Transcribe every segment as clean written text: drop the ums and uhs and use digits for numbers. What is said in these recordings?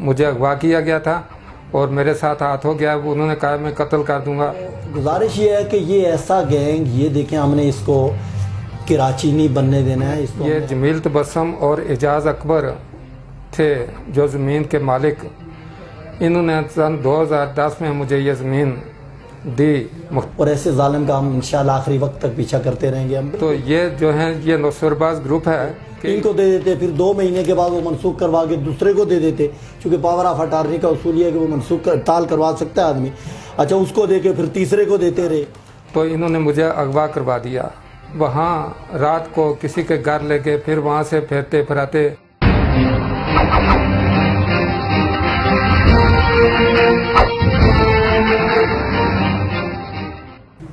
مجھے اغوا کیا گیا تھا اور میرے ساتھ ہاتھ ہو گیا. انہوں نے کہا میں قتل کر دوں گا. گزارش یہ ہے کہ یہ ایسا گینگ، یہ دیکھیں ہم نے اس کو کراچی نہیں بننے دینا ہے. اس کو یہ جمیل تبسم اور اعجاز اکبر تھے جو زمین کے مالک. انہوں نے سن 2010 میں مجھے یہ زمین دی. اور ایسے ظالم کا ہم انشاءاللہ آخری وقت تک پیچھا کرتے رہیں گے. ہم تو یہ جو ہیں یہ نوسرباز گروپ ہے کہ ان کو دے دیتے، پھر 2 مہینے کے بعد وہ منسوخ کروا کے دوسرے کو دے دیتے، چونکہ پاور آف اٹارنی کا اصول یہ ہے کہ وہ منسوخ تعال کروا سکتا ہے آدمی. اچھا اس کو دے کے پھر تیسرے کو دیتے رہے. تو انہوں نے مجھے اغوا کروا دیا. وہاں رات کو کسی کے گھر لے کے پھر وہاں سے پھرتے پھراتے.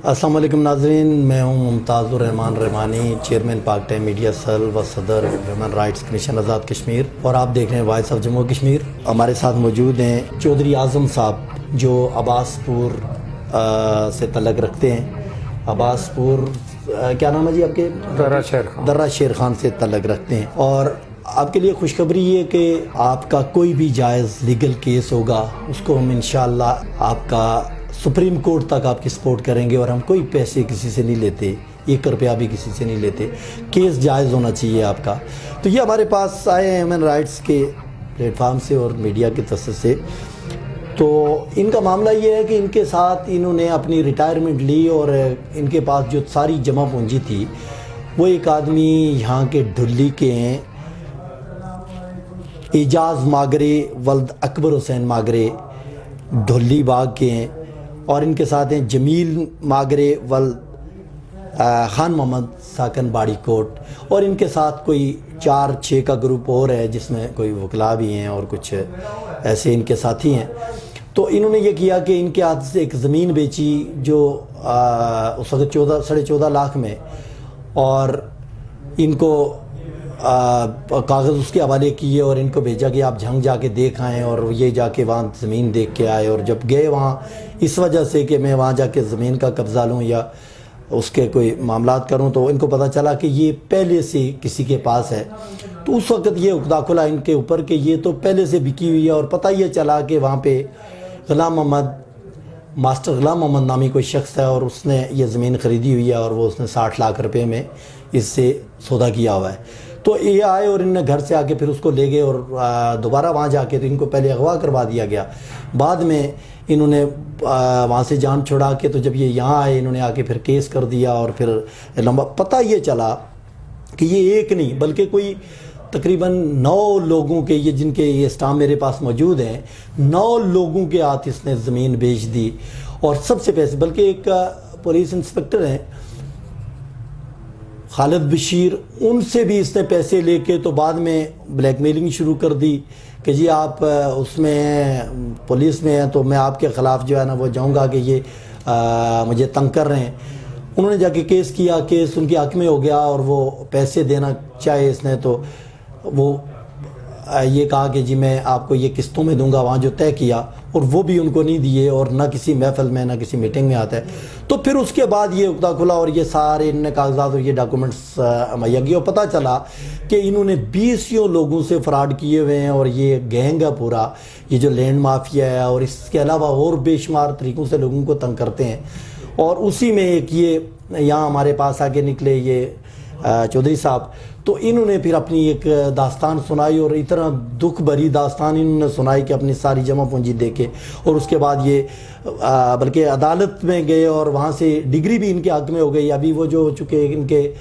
السلام علیکم ناظرین، میں ہوں ممتاز الرحمان رحمانی، چیئرمین پاک ٹائم میڈیا سیل و صدر human rights commission Azad Kashmir, اور آپ دیکھ رہے ہیں وائس آف جموں کشمیر. ہمارے ساتھ موجود ہیں چودھری اعظم صاحب جو عباس پور سے تعلق رکھتے ہیں. عباس پور کیا نام ہے جی آپ کے؟ درہ شیر خان سے تعلق رکھتے ہیں. اور آپ کے لیے خوشخبری یہ کہ آپ کا کوئی بھی جائز لیگل کیس ہوگا اس کو ہم انشاءاللہ آپ کا سپریم کورٹ تک آپ کی سپورٹ کریں گے، اور ہم کوئی پیسے کسی سے نہیں لیتے، 1 روپیہ بھی کسی سے نہیں لیتے. کیس جائز ہونا چاہیے آپ کا. تو یہ ہمارے پاس آئے ہیں ہیومن رائٹس کے پلیٹ فارم سے اور میڈیا کے تسلسل سے. تو ان کا معاملہ یہ ہے کہ ان کے ساتھ انہوں نے اپنی ریٹائرمنٹ لی، اور ان کے پاس جو ساری جمع پونجی تھی وہ ایک آدمی یہاں کے ڈھلی کے ہیں، اعجاز ماگرے ولد اکبر حسین ماگرے ڈھلی باغ کے ہیں، اور ان کے ساتھ ہیں جمیل ماگرے ولد خان محمد ساکن باڑی کوٹ، اور ان کے ساتھ کوئی 4-6 کا گروپ اور ہے جس میں کوئی وکلا بھی ہیں اور کچھ ایسے ان کے ساتھی ہیں. تو انہوں نے یہ کیا کہ ان کے ہاتھ سے ایک زمین بیچی جو اس وقت 14.5 لاکھ میں، اور ان کو کاغذ اس کے حوالے کیے اور ان کو بھیجا کہ آپ جھنگ جا کے دیکھ آئیں، اور یہ جا کے وہاں زمین دیکھ کے آئے. اور جب گئے وہاں اس وجہ سے کہ میں وہاں جا کے زمین کا قبضہ لوں یا اس کے کوئی معاملات کروں، تو ان کو پتہ چلا کہ یہ پہلے سے کسی کے پاس ہے. تو اس وقت یہ عقدہ کھلا ان کے اوپر کہ یہ تو پہلے سے بکی ہوئی ہے. اور پتہ یہ چلا کہ وہاں پہ ماسٹر غلام محمد نامی کوئی شخص ہے، اور اس نے یہ زمین خریدی ہوئی ہے، اور وہ اس نے 60 لاکھ روپے میں اس سے سودا کیا ہوا ہے. تو یہ آئے اور ان نے گھر سے آ کے پھر اس کو لے گئے، اور دوبارہ وہاں جا کے تو ان کو پہلے اغوا کروا دیا گیا. بعد میں انہوں نے وہاں سے جان چھڑا کے، تو جب یہ یہاں آئے انہوں نے آ کے پھر کیس کر دیا، اور پھر لمبا پتہ یہ چلا کہ یہ ایک نہیں بلکہ کوئی تقریباً 9 لوگوں کے، یہ جن کے یہ اسٹام میرے پاس موجود ہیں، 9 لوگوں کے ہاتھ اس نے زمین بیچ دی، اور سب سے پیسے، بلکہ ایک پولیس انسپکٹر ہیں خالد بشیر، ان سے بھی اس نے پیسے لے کے تو بعد میں بلیک میلنگ شروع کر دی کہ جی آپ اس میں پولیس میں ہیں تو میں آپ کے خلاف جو ہے نا وہ جاؤں گا کہ یہ مجھے تنگ کر رہے ہیں. انہوں نے جا کے کیس کیا، کیس ان کے حق میں ہو گیا، اور وہ پیسے دینا چاہے اس نے تو وہ یہ کہا کہ جی میں آپ کو یہ قسطوں میں دوں گا، وہاں جو طے کیا، اور وہ بھی ان کو نہیں دیے، اور نہ کسی محفل میں نہ کسی میٹنگ میں آتا ہے. تو پھر اس کے بعد یہ عقدہ کھلا، اور یہ سارے ان نے کاغذات اور یہ ڈاکومنٹس مہیا کیے، اور پتہ چلا کہ انہوں نے 20 لوگوں سے فراڈ کیے ہوئے ہیں، اور یہ گینگ ہے پورا، یہ جو لینڈ مافیا ہے، اور اس کے علاوہ اور بے شمار طریقوں سے لوگوں کو تنگ کرتے ہیں. اور اسی میں ایک یہ یہاں ہمارے پاس آگے نکلے یہ چودھری صاحب، تو انہوں نے پھر اپنی ایک داستان سنائی، اور اتنا دکھ بھری داستان انہوں نے سنائی کہ اپنی ساری جمع پونجی دے کے، اور اس کے بعد یہ بلکہ عدالت میں گئے، اور وہاں سے ڈگری بھی ان کے حق میں ہو گئی. ابھی وہ جو چونکہ ان کے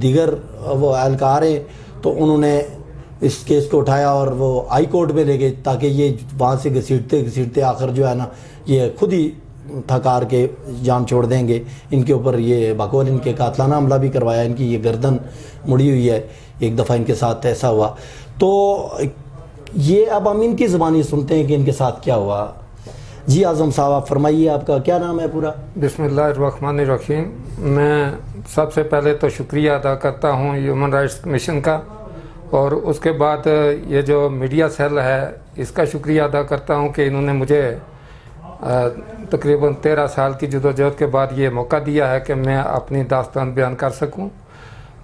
دیگر وہ اہلکار ہیں تو انہوں نے اس کیس کو اٹھایا اور وہ ہائی کورٹ میں لے گئے، تاکہ یہ وہاں سے گھسیٹتے آخر جو ہے نا یہ خود ہی تھکار کے جان چھوڑ دیں گے. ان کے اوپر یہ بقول ان کے قاتلانہ حملہ بھی کروایا، ان کی یہ گردن مڑی ہوئی ہے، ایک دفعہ ان کے ساتھ ایسا ہوا. تو یہ اب ہم ان کی زبانی سنتے ہیں کہ ان کے ساتھ کیا ہوا. جی اعظم صاحب آپ فرمائیے، آپ کا کیا نام ہے پورا؟ بسم اللہ الرحمن الرحیم. میں سب سے پہلے تو شکریہ ادا کرتا ہوں ہیومن رائٹس کمیشن کا، اور اس کے بعد یہ جو میڈیا سیل ہے اس کا شکریہ ادا کرتا ہوں کہ انہوں نے مجھے تقریباً 13 سال کی جدوجہد کے بعد یہ موقع دیا ہے کہ میں اپنی داستان بیان کر سکوں.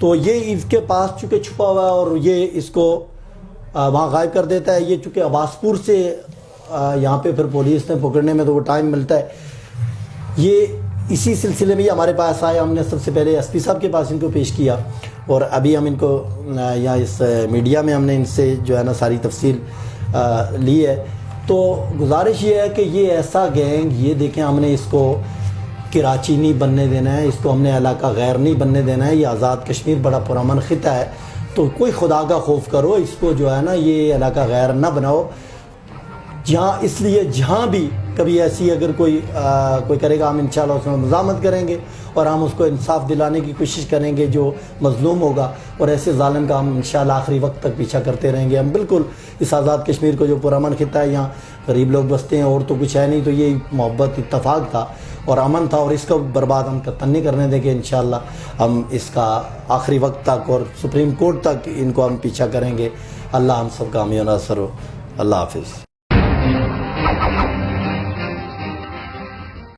تو یہ اس کے پاس چونکہ چھپا ہوا ہے اور یہ اس کو وہاں غائب کر دیتا ہے. یہ چونکہ عباس پور سے یہاں پہ پھر پولیس نے پکڑنے میں تو وہ ٹائم ملتا ہے. یہ اسی سلسلے میں ہمارے پاس آئے. ہم نے سب سے پہلے ایس پی صاحب کے پاس ان کو پیش کیا اور ابھی ہم ان کو یہاں اس میڈیا میں ہم نے ان سے جو ہے نا ساری تفصیل لی ہے. تو گزارش یہ ہے کہ یہ ایسا گینگ، یہ دیکھیں ہم نے اس کو کراچی نہیں بننے دینا ہے، اس کو ہم نے علاقہ غیر نہیں بننے دینا ہے. یہ آزاد کشمیر بڑا پرامن خطہ ہے، تو کوئی خدا کا خوف کرو، اس کو جو ہے نا یہ علاقہ غیر نہ بناؤ. جہاں اس لیے جہاں بھی کبھی ایسی اگر کوئی کرے گا، ہم انشاءاللہ اس میں مزاحمت کریں گے اور ہم اس کو انصاف دلانے کی کوشش کریں گے جو مظلوم ہوگا، اور ایسے ظالم کا ہم انشاءاللہ آخری وقت تک پیچھا کرتے رہیں گے. ہم بالکل اس آزاد کشمیر کو جو پرامن خطہ ہے، یہاں غریب لوگ بستے ہیں اور تو کچھ ہے نہیں، تو یہ محبت اتفاق تھا اور امن تھا، اور اس کو برباد ہم قطعاً نہیں کرنے دیں گے. انشاءاللہ ہم اس کا آخری وقت تک اور سپریم کورٹ تک ان کو ہم پیچھا کریں گے. اللہ ہم سب کا حامی و ناصر ہو. اللہ حافظ.